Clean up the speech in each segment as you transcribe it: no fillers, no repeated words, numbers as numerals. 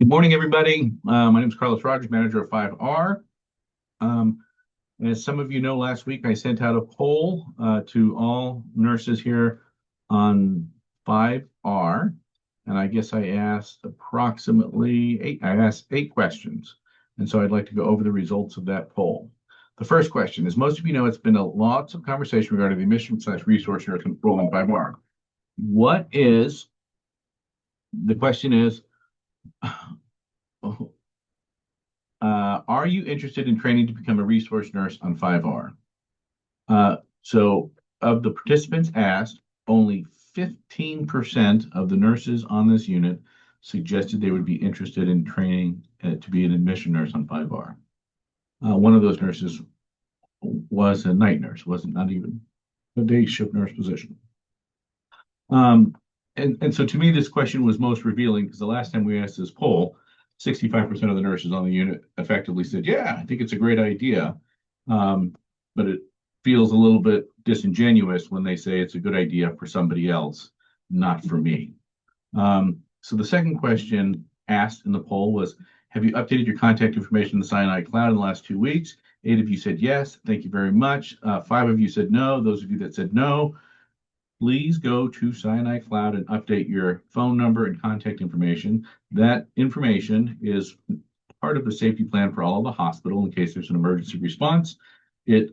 Good morning, everybody. My name is Carlos Rogers, manager of 5R. Um, as some of you know, last week I sent out a poll to all nurses here on 5R, and I guess I asked I asked 8 questions. And so I'd like to go over the results of that poll. The first question, as most of you know, it's been lots of conversation regarding the admission/resource nurse role in 5R. The question is, are you interested in training to become a resource nurse on 5R? So of the participants asked, only 15% of the nurses on this unit suggested they would be interested in training to be an admission nurse on 5R. One of those nurses was a night nurse, wasn't not even a day shift nurse position. And so to me, this question was most revealing because the last time we asked this poll, 65% of the nurses on the unit effectively said, yeah, I think it's a great idea. But it feels a little bit disingenuous when they say it's a good idea for somebody else, not for me. So the second question asked in the poll was, have you updated your contact information in the Sinai Cloud in the last 2 weeks? 8 of you said yes. Thank you very much. 5 of you said no. Those of you that said no, please go to Sinai Cloud and update your phone number and contact information. That information is part of the safety plan for all of the hospital in case there's an emergency response. They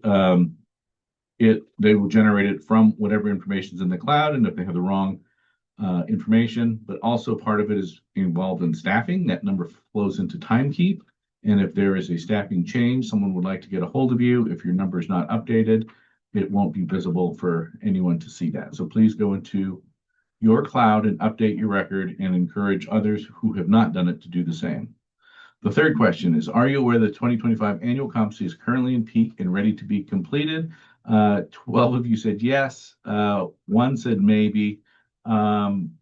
will generate it from whatever information is in the cloud, and if they have the wrong information, but also part of it is involved in staffing. That number flows into timekeep, and if there is a staffing change, someone would like to get a hold of you. If your number is not updated, it won't be visible for anyone to see that. So please go into your cloud and update your record and encourage others who have not done it to do the same. The third question is, are you aware the 2025 annual competency is currently in peak and ready to be completed? 12 of you said yes. 1 said maybe. And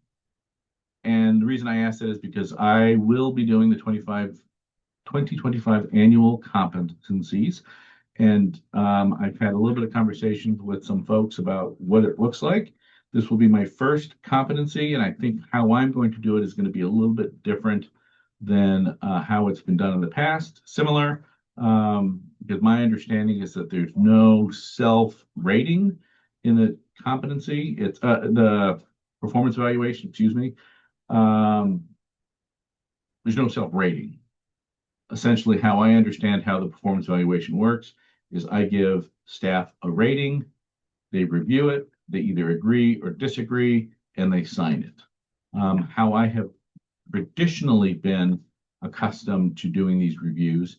the reason I asked that is because I will be doing the 2025 annual competencies. And I've had a little bit of conversation with some folks about what it looks like. This will be my first competency, and I think how I'm going to do it is going to be a little bit different than how it's been done in the past. Similar, because my understanding is that there's no self-rating in the competency. It's the performance evaluation, excuse me. There's no self-rating. Essentially, how I understand how the performance evaluation works is I give staff a rating, they review it, they either agree or disagree, and they sign it. How I have traditionally been accustomed to doing these reviews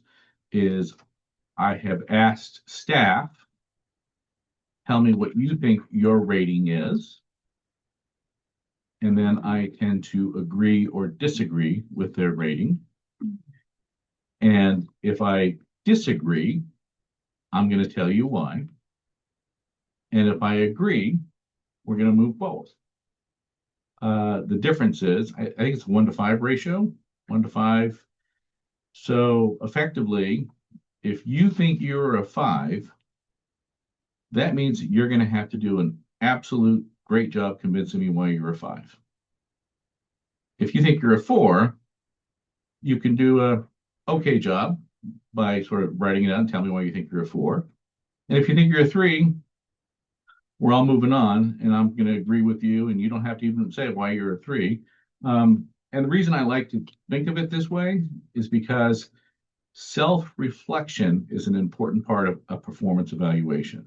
is I have asked staff, tell me what you think your rating is, and then I tend to agree or disagree with their rating. And if I disagree, I'm going to tell you why. And if I agree, we're going to move forward. The difference is, I think it's 1-to-5 ratio, 1-to-5. So effectively, if you think you're a 5, that means you're going to have to do an absolute great job convincing me why you're a 5. If you think you're a 4, you can do a okay job by sort of writing it out and tell me why you think you're a 4. And if you think you're a 3, we're all moving on, and I'm going to agree with you, and you don't have to even say why you're a 3. And the reason I like to think of it this way is because self-reflection is an important part of a performance evaluation.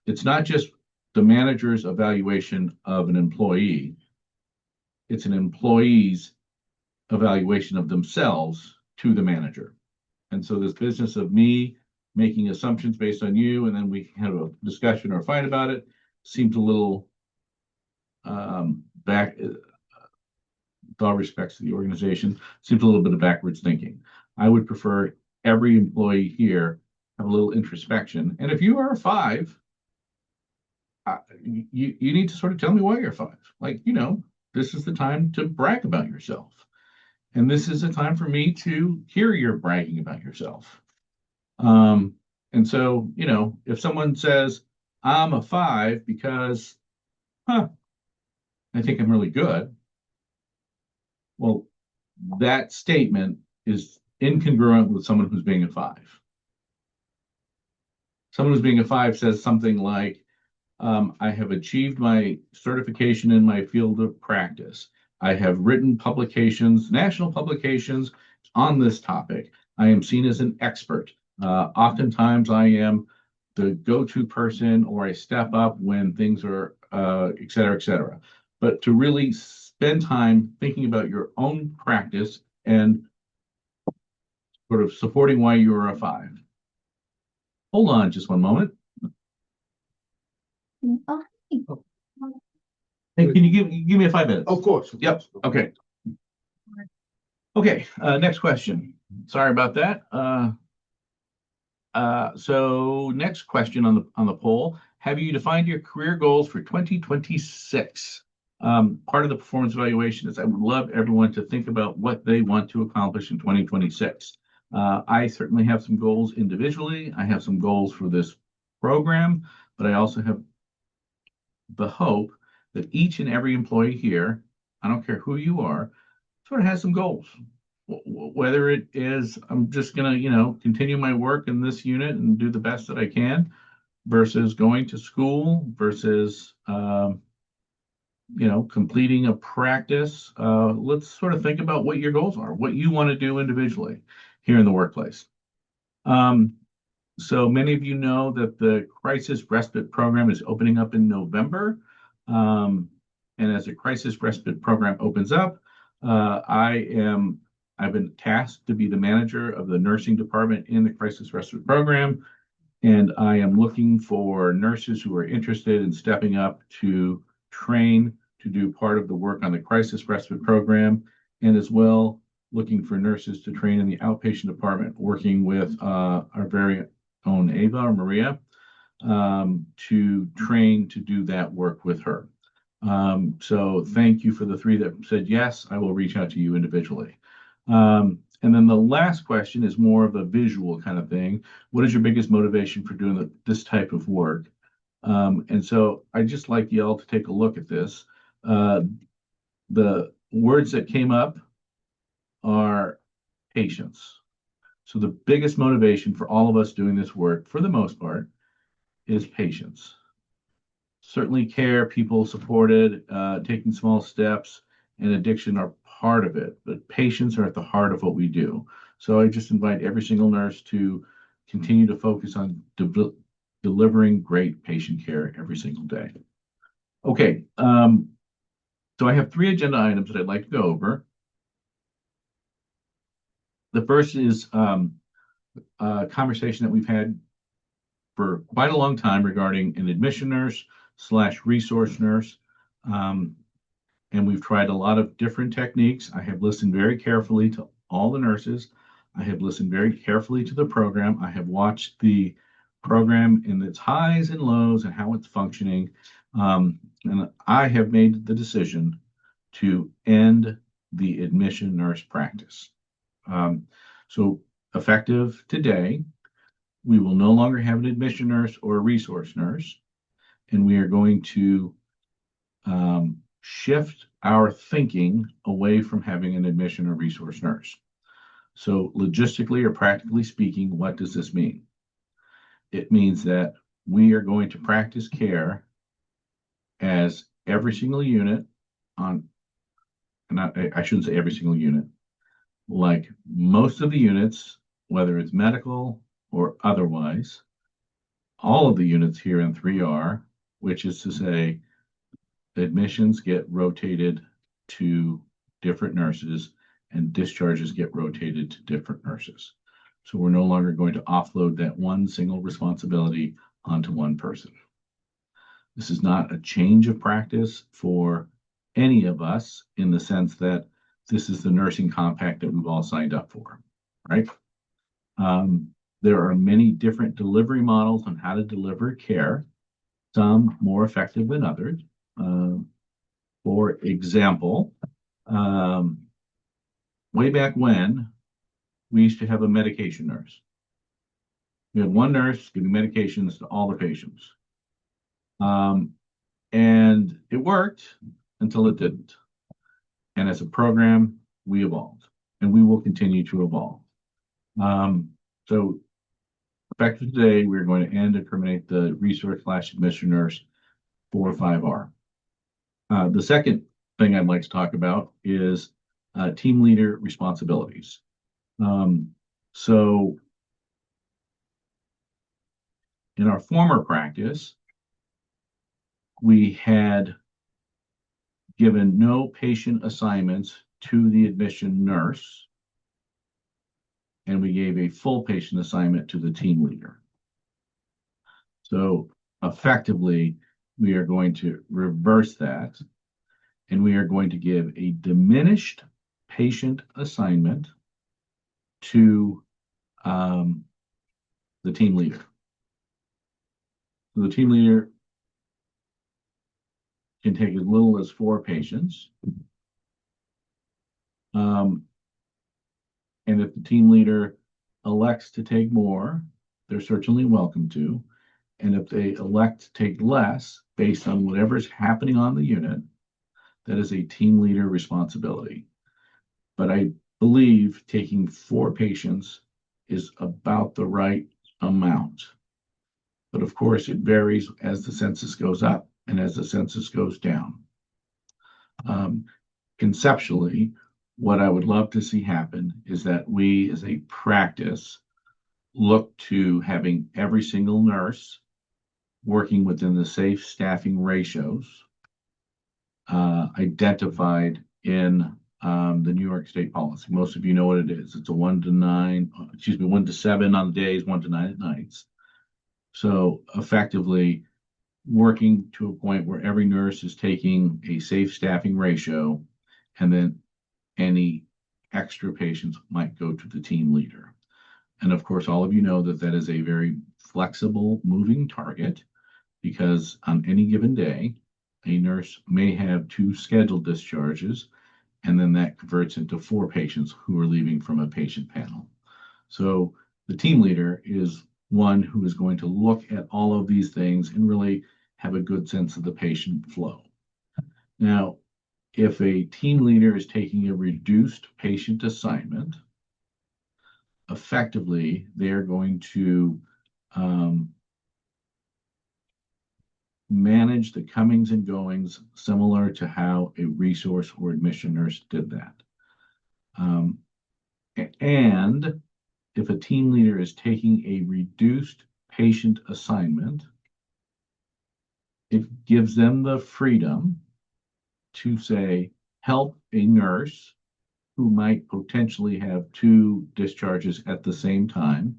It's not just the manager's evaluation of an employee, it's an employee's evaluation of themselves to the manager. And so this business of me making assumptions based on you, and then we have a discussion or a fight about it, seems a little back, with all respects to the organization, seems a little bit of backwards thinking. I would prefer every employee here have a little introspection. And if you are a 5, you need to sort of tell me why you're a 5. Like, this is the time to brag about yourself. And this is a time for me to hear your bragging about yourself. And so, if someone says, I'm a 5 because, I think I'm really good. Well, that statement is incongruent with someone who's being a 5. Someone who's being a 5 says something like, I have achieved my certification in my field of practice. I have written publications, national publications on this topic. I am seen as an expert. Oftentimes, I am the go-to person, or I step up when things are, et cetera, et cetera. But to really spend time thinking about your own practice and sort of supporting why you are a 5. Hold on just one moment. Oh, Hey, can you give me 5 minutes? Of course. Yep. Okay. Okay. Next question. Sorry about that. So next question on the poll: have you defined your career goals for 2026? Part of the performance evaluation is I would love everyone to think about what they want to accomplish in 2026. I certainly have some goals individually. I have some goals for this program, but I also have the hope that each and every employee here, I don't care who you are, sort of has some goals. Whether it is, I'm just going to, continue my work in this unit and do the best that I can, versus going to school, versus, completing a practice. Let's sort of think about what your goals are, what you want to do individually here in the workplace. So many of you know that the crisis respite program is opening up in November. And as the crisis respite program opens up, I've been tasked to be the manager of the nursing department in the crisis respite program. And I am looking for nurses who are interested in stepping up to train to do part of the work on the crisis respite program, and as well looking for nurses to train in the outpatient department, working with our very own Ava or Maria, to train to do that work with her. So thank you for the 3 that said yes. I will reach out to you individually. And then the last question is more of a visual kind of thing. What is your biggest motivation for doing this type of work? And so I'd just like y'all to take a look at this. The words that came up are patience. So the biggest motivation for all of us doing this work, for the most part, is patience. Certainly care, people supported, taking small steps, and addiction are part of it, but patients are at the heart of what we do. So I just invite every single nurse to continue to focus on delivering great patient care every single day. Okay, so I have 3 agenda items that I'd like to go over. The first is a conversation that we've had for quite a long time regarding an admission nurse / resource nurse. And we've tried a lot of different techniques. I have listened very carefully to all the nurses. I have listened very carefully to the program. I have watched the program in its highs and lows and how it's functioning. And I have made the decision to end the admission nurse practice. So effective today, we will no longer have an admission nurse or a resource nurse, and we are going to shift our thinking away from having an admission or resource nurse. So logistically or practically speaking, what does this mean? It means that we are going to practice care as every single unit and I shouldn't say every single unit, like most of the units, whether it's medical or otherwise, all of the units here in 3R, which is to say admissions get rotated to different nurses and discharges get rotated to different nurses. So we're no longer going to offload that one single responsibility onto one person. This is not a change of practice for any of us in the sense that this is the nursing compact that we've all signed up for, right? There are many different delivery models on how to deliver care, some more effective than others. For example, way back when, we used to have a medication nurse. We had one nurse giving medications to all the patients. And it worked until it didn't. And as a program, we evolved. and we will continue to evolve. So effective today, we're going to end and terminate the resource/admission nurse 405R. The second thing I'd like to talk about is team leader responsibilities. So in our former practice, we had given no patient assignments to the admission nurse, and we gave a full patient assignment to the team leader. So effectively, we are going to reverse that, and we are going to give a diminished patient assignment to the team leader. So the team leader can take as little as 4 patients. And if the team leader elects to take more, they're certainly welcome to. And if they elect to take less based on whatever's happening on the unit, that is a team leader responsibility. But I believe taking 4 patients is about the right amount. But of course, it varies as the census goes up and as the census goes down. Conceptually, what I would love to see happen is that we as a practice look to having every single nurse working within the safe staffing ratios identified in the New York State policy. Most of you know what it is. It's a 1 to 7 on the days, 1 to 9 at nights. So effectively working to a point where every nurse is taking a safe staffing ratio, and then any extra patients might go to the team leader. And of course, all of you know that that is a very flexible moving target, because on any given day, a nurse may have 2 scheduled discharges, and then that converts into 4 patients who are leaving from a patient panel. So the team leader is one who is going to look at all of these things and really have a good sense of the patient flow. Now, if a team leader is taking a reduced patient assignment, effectively, they're going to manage the comings and goings similar to how a resource or admission nurse did that. And if a team leader is taking a reduced patient assignment, it gives them the freedom to say, help a nurse who might potentially have 2 discharges at the same time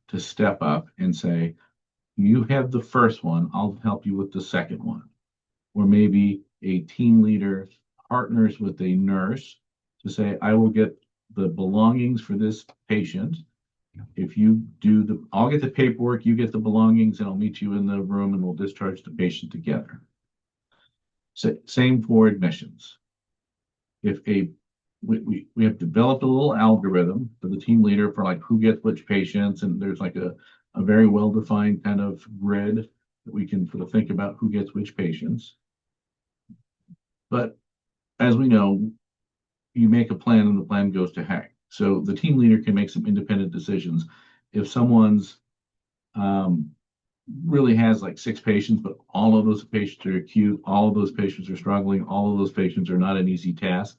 to step up and say, you have the first one, I'll help you with the second one. Or maybe a team leader partners with a nurse to say, I will get the belongings for this patient. If you do I'll get the paperwork, you get the belongings, and I'll meet you in the room and we'll discharge the patient together. Same for admissions. If we have developed a little algorithm for the team leader for like who gets which patients, and there's like a very well-defined kind of grid that we can sort of think about who gets which patients. But as we know, you make a plan and the plan goes to heck. So the team leader can make some independent decisions. If someone's really has like 6 patients, but all of those patients are acute, all of those patients are struggling, all of those patients are not an easy task,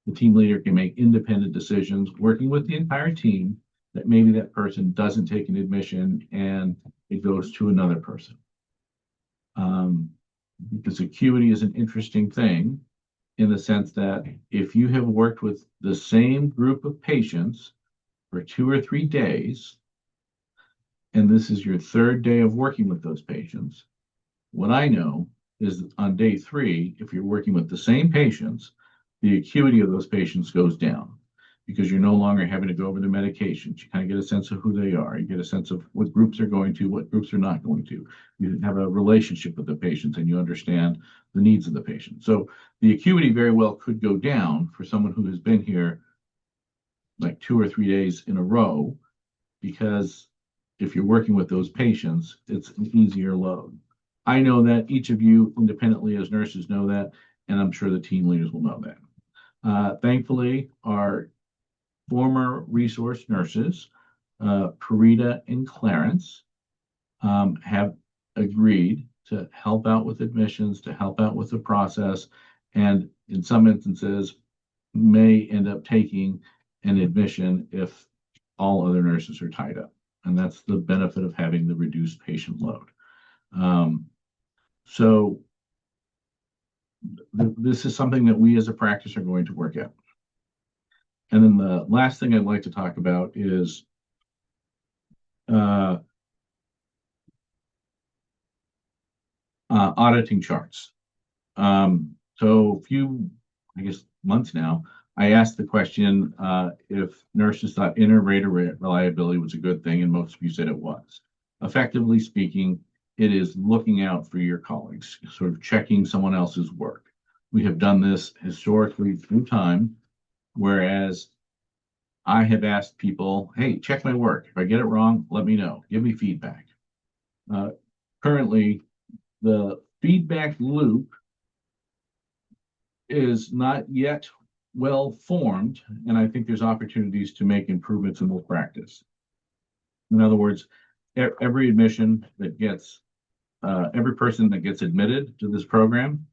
the team leader can make independent decisions working with the entire team that maybe that person doesn't take an admission and it goes to another person. Because acuity is an interesting thing in the sense that if you have worked with the same group of patients for 2 or 3 days, and this is your 3rd day of working with those patients, what I know is on day 3, if you're working with the same patients, the acuity of those patients goes down because you're no longer having to go over the medications. You kind of get a sense of who they are. You get a sense of what groups they're going to, what groups they're not going to. You have a relationship with the patients and you understand the needs of the patient. So the acuity very well could go down for someone who has been here like 2 or 3 days in a row, because if you're working with those patients, it's an easier load. I know that, each of you independently as nurses know that, and I'm sure the team leaders will know that. Thankfully, our former resource nurses, Parita and Clarence, have agreed to help out with admissions, to help out with the process, and in some instances may end up taking an admission if all other nurses are tied up. And that's the benefit of having the reduced patient load. So this is something that we as a practice are going to work out. And then the last thing I'd like to talk about is auditing charts. So a few, I guess, months now, I asked the question if nurses thought inter-rater reliability was a good thing, and most of you said it was. Effectively speaking, it is looking out for your colleagues, sort of checking someone else's work. We have done this historically through time, whereas I have asked people, hey, check my work. If I get it wrong, let me know. Give me feedback. Currently, the feedback loop is not yet well formed, and I think there's opportunities to make improvements in the practice. In other words, every admission that gets, every person that gets admitted to this program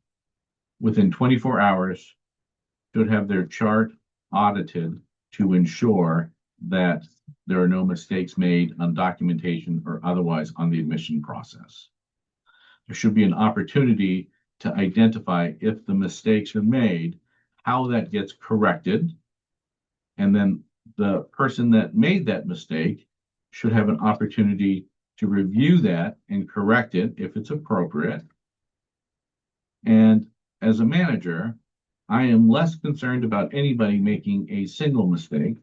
within 24 hours should have their chart audited to ensure that there are no mistakes made on documentation or otherwise on the admission process. There should be an opportunity to identify if the mistakes are made, how that gets corrected, and then the person that made that mistake should have an opportunity to review that and correct it if it's appropriate. And as a manager, I am less concerned about anybody making a single mistake.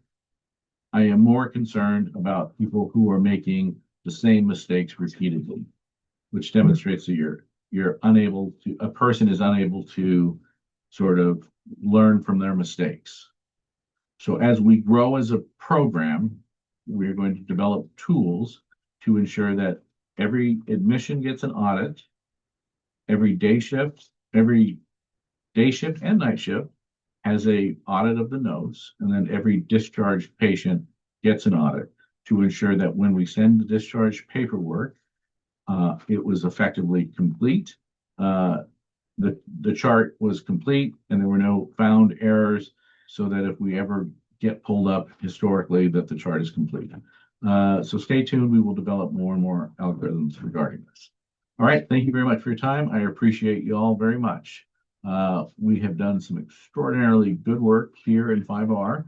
I am more concerned about people who are making the same mistakes repeatedly, which demonstrates that you're unable to, a person is unable to sort of learn from their mistakes. So as we grow as a program, we're going to develop tools to ensure that every admission gets an audit, every day shift and night shift has a audit of the notes, and then every discharged patient gets an audit to ensure that when we send the discharge paperwork, it was effectively complete. The chart was complete and there were no found errors, so that if we ever get pulled up historically, that the chart is complete. So stay tuned. We will develop more and more algorithms regarding this. All right. Thank you very much for your time. I appreciate you all very much. We have done some extraordinarily good work here in 5R.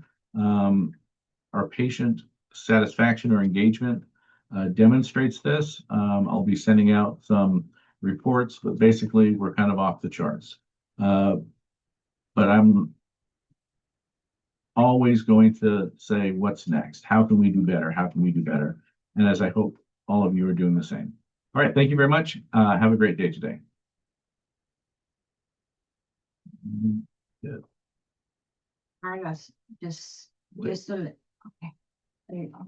Our patient satisfaction or engagement demonstrates this. I'll be sending out some reports, but basically we're kind of off the charts. But I'm always going to say, what's next? How can we do better? How can we do better? And as I hope all of you are doing the same. All right, thank you very much. Have a great day today. Good. I was just a little, okay, there you go.